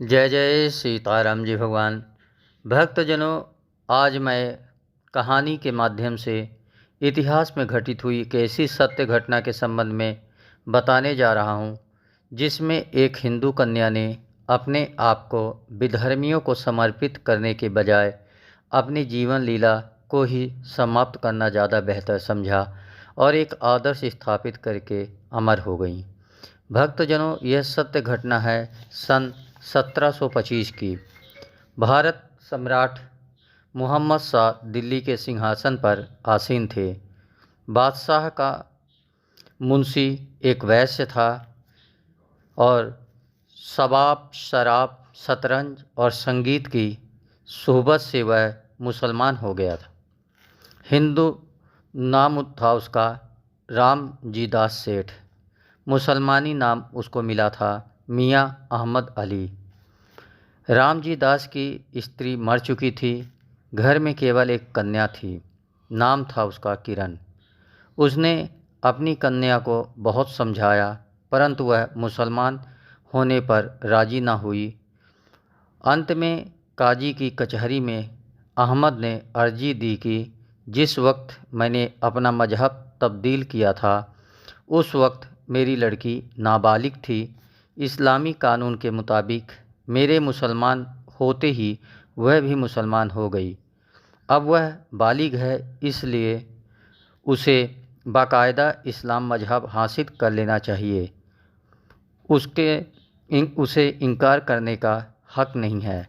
जय जय सीताराम जी भगवान। भक्तजनों, आज मैं कहानी के माध्यम से इतिहास में घटित हुई एक ऐसी सत्य घटना के संबंध में बताने जा रहा हूँ, जिसमें एक हिंदू कन्या ने अपने आप को विधर्मियों को समर्पित करने के बजाय अपनी जीवन लीला को ही समाप्त करना ज़्यादा बेहतर समझा और एक आदर्श स्थापित करके अमर हो गई। भक्तजनों, यह सत्य घटना है सन 1725 की। भारत सम्राट मोहम्मद शाह दिल्ली के सिंहासन पर आसीन थे। बादशाह का मुंशी एक वैश्य था और शबाब, शराब, शतरंज और संगीत की सोहबत से वह मुसलमान हो गया था। हिंदू नाम था उसका राम जी दास सेठ। मुसलमानी नाम उसको मिला था मियाँ अहमद अली। रामजी दास की स्त्री मर चुकी थी। घर में केवल एक कन्या थी। नाम था उसका किरण। उसने अपनी कन्या को बहुत समझाया, परंतु वह मुसलमान होने पर राजी ना हुई। अंत में काजी की कचहरी में अहमद ने अर्जी दी कि जिस वक्त मैंने अपना मजहब तब्दील किया था, उस वक्त मेरी लड़की नाबालिग थी। इस्लामी कानून के मुताबिक मेरे मुसलमान होते ही वह भी मुसलमान हो गई। अब वह बालिग है, इसलिए उसे बाकायदा इस्लाम मजहब हासिल कर लेना चाहिए। उसे इनकार करने का हक नहीं है,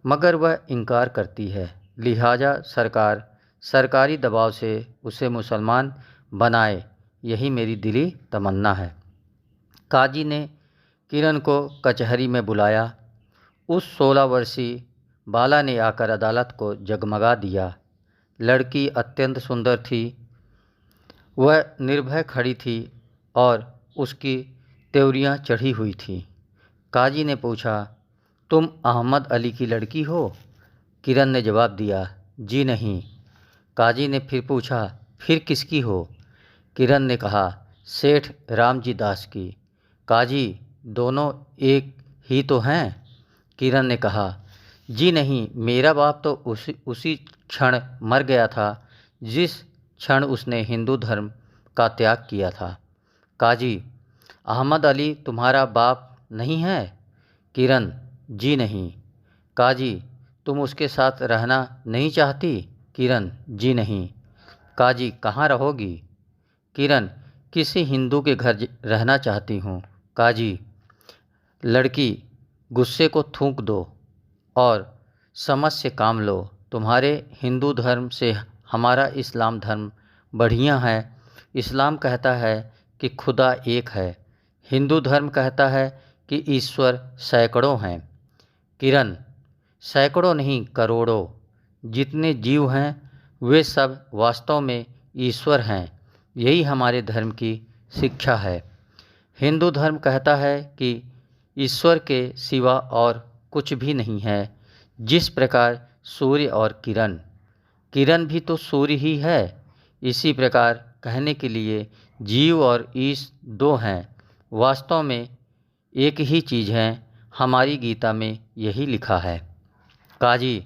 मगर वह इनकार करती है। लिहाजा सरकार सरकारी दबाव से उसे मुसलमान बनाए, यही मेरी दिली तमन्ना है। काजी ने किरण को कचहरी में बुलाया। उस 16 वर्षीय बाला ने आकर अदालत को जगमगा दिया। लड़की अत्यंत सुंदर थी। वह निर्भय खड़ी थी और उसकी त्योरियां चढ़ी हुई थीं। काजी ने पूछा, तुम अहमद अली की लड़की हो? किरण ने जवाब दिया, जी नहीं। काजी ने फिर पूछा, फिर किसकी हो? किरण ने कहा, सेठ रामजी दास की। काजी, दोनों एक ही तो हैं? किरण ने कहा, जी नहीं, मेरा बाप तो उसी क्षण मर गया था जिस क्षण उसने हिंदू धर्म का त्याग किया था। काजी, अहमद अली तुम्हारा बाप नहीं है? किरण, जी नहीं। काजी, तुम उसके साथ रहना नहीं चाहती? किरण, जी नहीं। काजी, कहाँ रहोगी? किरण, किसी हिंदू के घर रहना चाहती हूँ। काजी, लड़की, गुस्से को थूक दो और समझ से काम लो। तुम्हारे हिंदू धर्म से हमारा इस्लाम धर्म बढ़िया है। इस्लाम कहता है कि खुदा एक है। हिंदू धर्म कहता है कि ईश्वर सैकड़ों हैं। किरण, सैकड़ों नहीं, करोड़ों। जितने जीव हैं वे सब वास्तव में ईश्वर हैं। यही हमारे धर्म की शिक्षा है। हिंदू धर्म कहता है कि ईश्वर के सिवा और कुछ भी नहीं है। जिस प्रकार सूर्य और किरण, किरण भी तो सूर्य ही है, इसी प्रकार कहने के लिए जीव और ईश दो हैं, वास्तव में एक ही चीज़ है। हमारी गीता में यही लिखा है। काजी,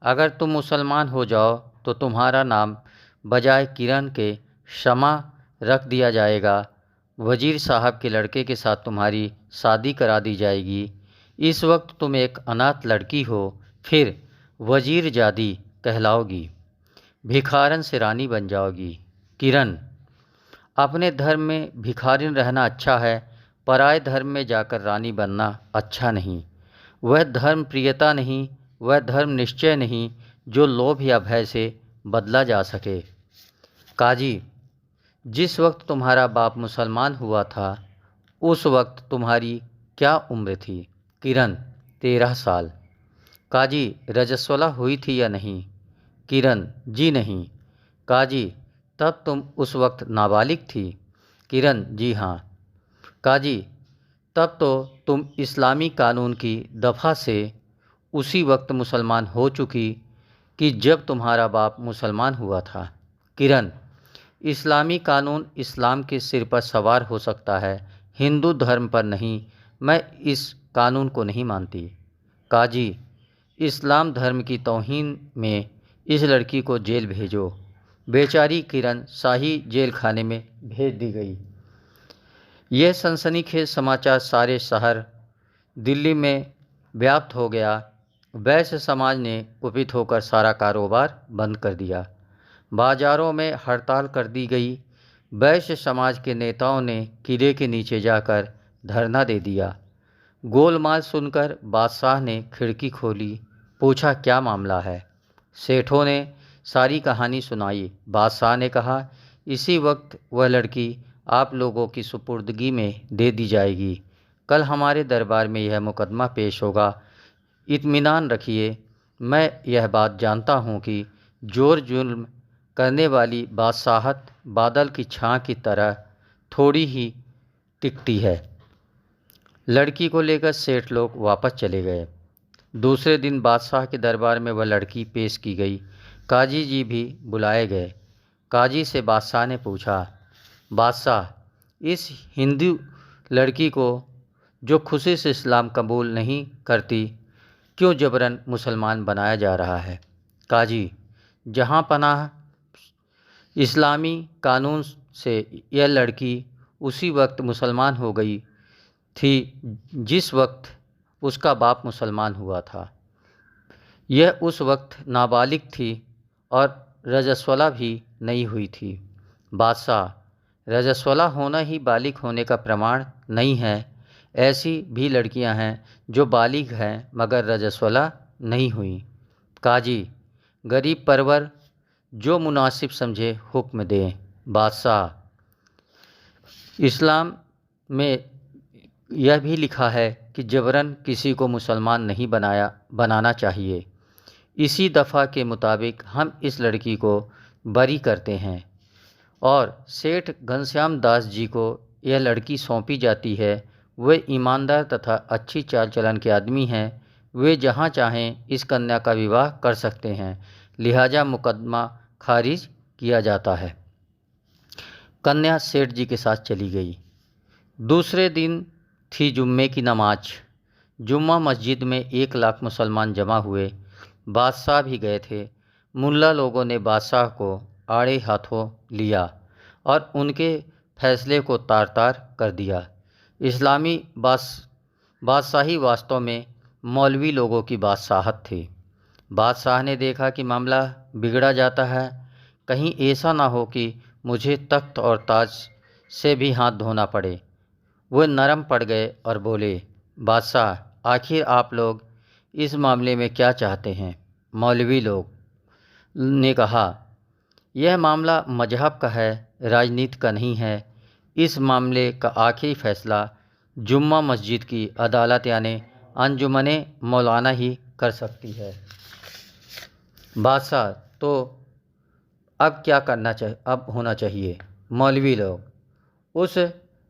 अगर तुम मुसलमान हो जाओ तो तुम्हारा नाम बजाय किरण के शमा रख दिया जाएगा। वजीर साहब के लड़के के साथ तुम्हारी शादी करा दी जाएगी। इस वक्त तुम एक अनाथ लड़की हो, फिर वजीर जादी कहलाओगी। भिखारन से रानी बन जाओगी। किरण, अपने धर्म में भिखारिन रहना अच्छा है, पराये धर्म में जाकर रानी बनना अच्छा नहीं। वह धर्म प्रियता नहीं, वह धर्म निश्चय नहीं जो लोभ या भय से बदला जा सके। काजी, जिस वक्त तुम्हारा बाप मुसलमान हुआ था, उस वक्त तुम्हारी क्या उम्र थी? किरण, 13 साल। काजी, रजस्वला हुई थी या नहीं? किरण, जी नहीं। काजी, तब तुम उस वक्त नाबालिग थी? किरण, जी हाँ। काजी, तब तो तुम इस्लामी कानून की दफ़ा से उसी वक्त मुसलमान हो चुकी कि जब तुम्हारा बाप मुसलमान हुआ था। किरण, इस्लामी कानून इस्लाम के सिर पर सवार हो सकता है, हिंदू धर्म पर नहीं। मैं इस कानून को नहीं मानती। काजी, इस्लाम धर्म की तौहीन में इस लड़की को जेल भेजो। बेचारी किरण शाही जेल खाने में भेज दी गई। यह सनसनीखेज समाचार सारे शहर दिल्ली में व्याप्त हो गया। वैश्य समाज ने कुपित होकर सारा कारोबार बंद कर दिया। बाजारों में हड़ताल कर दी गई। वैश्य समाज के नेताओं ने किले के नीचे जाकर धरना दे दिया। गोलमाल सुनकर बादशाह ने खिड़की खोली, पूछा क्या मामला है। सेठों ने सारी कहानी सुनाई। बादशाह ने कहा, इसी वक्त वह लड़की आप लोगों की सुपुर्दगी में दे दी जाएगी। कल हमारे दरबार में यह मुकदमा पेश होगा। इत्मीनान रखिए। मैं यह बात जानता हूँ कि जोर जुल्म करने वाली बादशाहत बादल की छां की तरह थोड़ी ही टिकती है। लड़की को लेकर सेठ लोग वापस चले गए। दूसरे दिन बादशाह के दरबार में वह लड़की पेश की गई। काजी जी भी बुलाए गए। काजी से बादशाह ने पूछा, बादशाह, इस हिंदू लड़की को जो खुशी से इस्लाम कबूल नहीं करती, क्यों जबरन मुसलमान बनाया जा रहा है। काजी, जहाँ पनाह इस्लामी कानून से यह लड़की उसी वक्त मुसलमान हो गई थी जिस वक्त उसका बाप मुसलमान हुआ था। यह उस वक्त नाबालिग थी और रजस्वला भी नहीं हुई थी। बादशाह, रजस्वला होना ही बालिग होने का प्रमाण नहीं है। ऐसी भी लड़कियां हैं जो बालिग हैं मगर रजस्वला नहीं हुई। काजी, गरीब परवर जो मुनासिब समझे हुक्म दें। बादशाह, इस्लाम में यह भी लिखा है कि जबरन किसी को मुसलमान नहीं बनाना चाहिए। इसी दफ़ा के मुताबिक हम इस लड़की को बरी करते हैं और सेठ घनश्याम दास जी को यह लड़की सौंपी जाती है। वे ईमानदार तथा अच्छी चाल चलन के आदमी हैं। वे जहाँ चाहें इस कन्या का विवाह कर सकते हैं, लिहाजा मुकदमा खारिज किया जाता है। कन्या सेठ जी के साथ चली गई। दूसरे दिन थी जुम्मे की नमाज। जुम्मा मस्जिद में 1 लाख मुसलमान जमा हुए। बादशाह भी गए थे। मुल्ला लोगों ने बादशाह को आड़े हाथों लिया और उनके फैसले को तार तार कर दिया। इस्लामी बादशाही वास्तव में मौलवी लोगों की बादशाहत थी। बादशाह ने देखा कि मामला बिगड़ा जाता है। कहीं ऐसा ना हो कि मुझे तख्त और ताज से भी हाथ धोना पड़े। वो नरम पड़ गए और बोले, बादशाह, आखिर आप लोग इस मामले में क्या चाहते हैं। मौलवी लोग ने कहा, यह मामला मजहब का है, राजनीति का नहीं है। इस मामले का आखिरी फैसला जुम्मा मस्जिद की अदालत यानी अंजुमने मौलाना ही कर सकती है। बादशाह, तो अब क्या करना अब होना चाहिए। मौलवी लोग, उस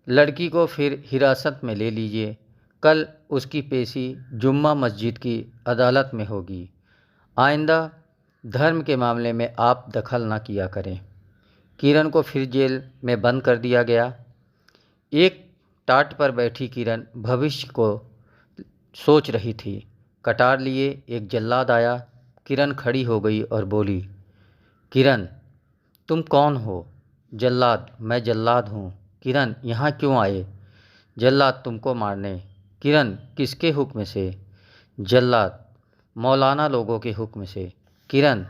लड़की को फिर हिरासत में ले लीजिए। कल उसकी पेशी जुम्मा मस्जिद की अदालत में होगी। आइंदा धर्म के मामले में आप दखल न किया करें। किरण को फिर जेल में बंद कर दिया गया। एक टाट पर बैठी किरण भविष्य को सोच रही थी। कटार लिए एक जल्लाद आया। किरण खड़ी हो गई और बोली, किरण, तुम कौन हो। जल्लाद, मैं जल्लाद हूँ। किरण, यहाँ क्यों आए। जल्लाद, तुमको मारने। किरण, किसके हुक्म से। जल्लाद, मौलाना लोगों के हुक्म से। किरण,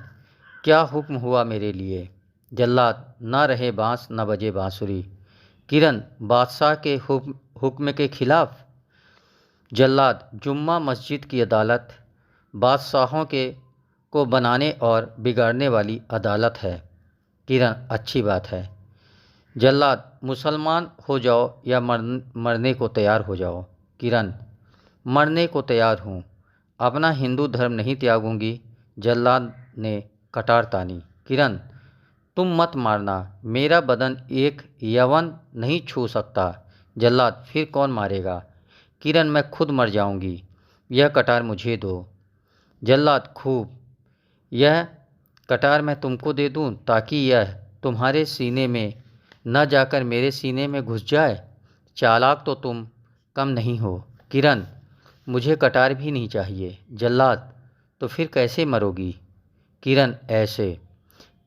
क्या हुक्म हुआ मेरे लिए। जल्लाद, ना रहे बांस न बजे बांसुरी। किरण, बादशाह के हुक्म के खिलाफ। जल्लाद, जुम्मा मस्जिद की अदालत बादशाहों को बनाने और बिगाड़ने वाली अदालत है। किरण, अच्छी बात है। जल्लाद, मुसलमान हो जाओ या मरने को तैयार हो जाओ। किरण, मरने को तैयार हूँ, अपना हिंदू धर्म नहीं त्यागूंगी। जल्लाद ने कटार तानी। किरण, तुम मत मारना, मेरा बदन एक यवन नहीं छू सकता। जल्लाद, फिर कौन मारेगा। किरण, मैं खुद मर जाऊंगी, यह कटार मुझे दो। जल्लाद, खूब, यह कटार मैं तुमको दे दूं ताकि यह तुम्हारे सीने में न जाकर मेरे सीने में घुस जाए। चालाक तो तुम कम नहीं हो। किरण, मुझे कटार भी नहीं चाहिए। जल्लाद, तो फिर कैसे मरोगी? किरण, ऐसे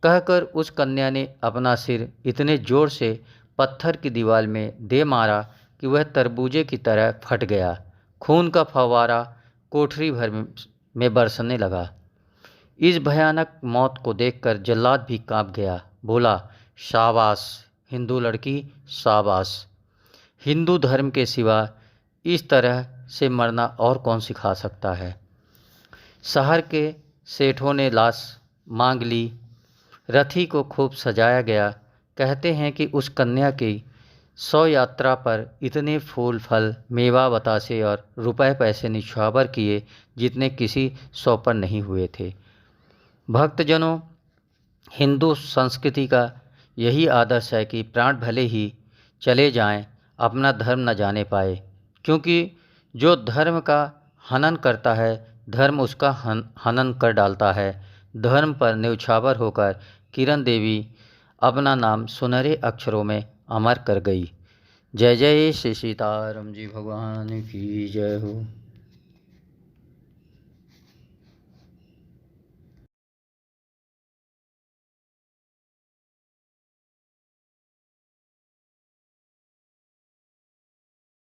कहकर उस कन्या ने अपना सिर इतने जोर से पत्थर की दीवार में दे मारा कि वह तरबूजे की तरह फट गया। खून का फव्वारा कोठरी भर में बरसने लगा। इस भयानक मौत को देखकर जल्लाद भी कांप गया। बोला, शाबाश हिंदू लड़की, शाबाश। हिंदू धर्म के सिवा इस तरह से मरना और कौन सिखा सकता है। शहर के सेठों ने लाश मांग ली। रथी को खूब सजाया गया। कहते हैं कि उस कन्या की 100 यात्रा पर इतने फूल फल, मेवा बतासे और रुपए पैसे निछावर किए जितने किसी 100 पर नहीं हुए थे। भक्तजनों, हिंदू संस्कृति का यही आदर्श है कि प्राण भले ही चले जाएं, अपना धर्म न जाने पाए। क्योंकि जो धर्म का हनन करता है, धर्म उसका हनन कर डालता है। धर्म पर न्यौछावर होकर किरण देवी अपना नाम सुनहरे अक्षरों में अमर कर गई। जय जय श्री सीताराम जी भगवान की जय हो।